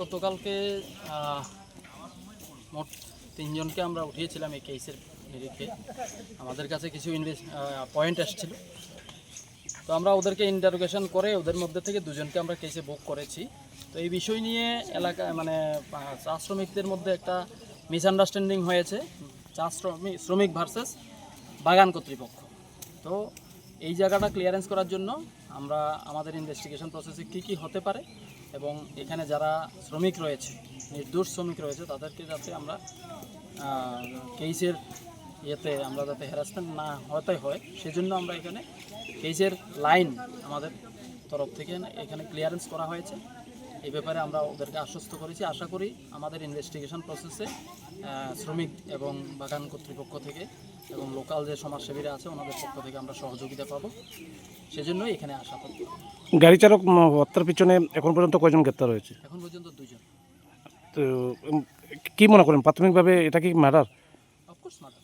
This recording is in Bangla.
গতকালকে মোট 3 জনকে আমরা উঠিয়েছিলাম এই কেসের নিরিখে। আমাদের কাছে কিছু পয়েন্ট আসছিল, তো আমরা ওদেরকে ইন্টারোগেশন করে ওদের মধ্যে থেকে 2 জনকে আমরা কেসে বুক করেছি। তো এই বিষয় নিয়ে এলাকায় চা শ্রমিকদের মধ্যে একটা মিসআন্ডারস্ট্যান্ডিং হয়েছে, শ্রমিক ভার্সেস বাগান কর্তৃপক্ষ। তো এই জায়গাটা ক্লিয়ারেন্স করার জন্য আমরা আমাদের ইনভেস্টিগেশন প্রসেসে কী হতে পারে এবং এখানে যারা শ্রমিক রয়েছে, নির্দোষ শ্রমিক রয়েছে, তাদেরকে যাতে আমরা কেসের আমরা যাতে হ্যারাসমেন্ট না হতে হয়, সেজন্য আমরা এখানে কেসের লাইন আমাদের তরফ থেকে এখানে ক্লিয়ারেন্স করা হয়েছে। এই ব্যাপারে আমরা ওদেরকে আশ্বস্ত করেছি। আশা করি আমাদের ইনভেস্টিগেশন প্রসেসে শ্রমিক এবং বাগান কর্তৃপক্ষ থেকে এবং লোকাল যে সমাজসেবীরা আছে ওনাদের পক্ষ থেকে আমরা সহযোগিতা পাবো, সেজন্যই এখানে আসা করব। গাড়ি চালক হত্যার পিছনে এখন পর্যন্ত কয়জন গ্রেপ্তার হয়েছে? এখন পর্যন্ত 2 জন। তো কি মনে করেন প্রাথমিকভাবে এটা কি মার্ডার? Of course murder.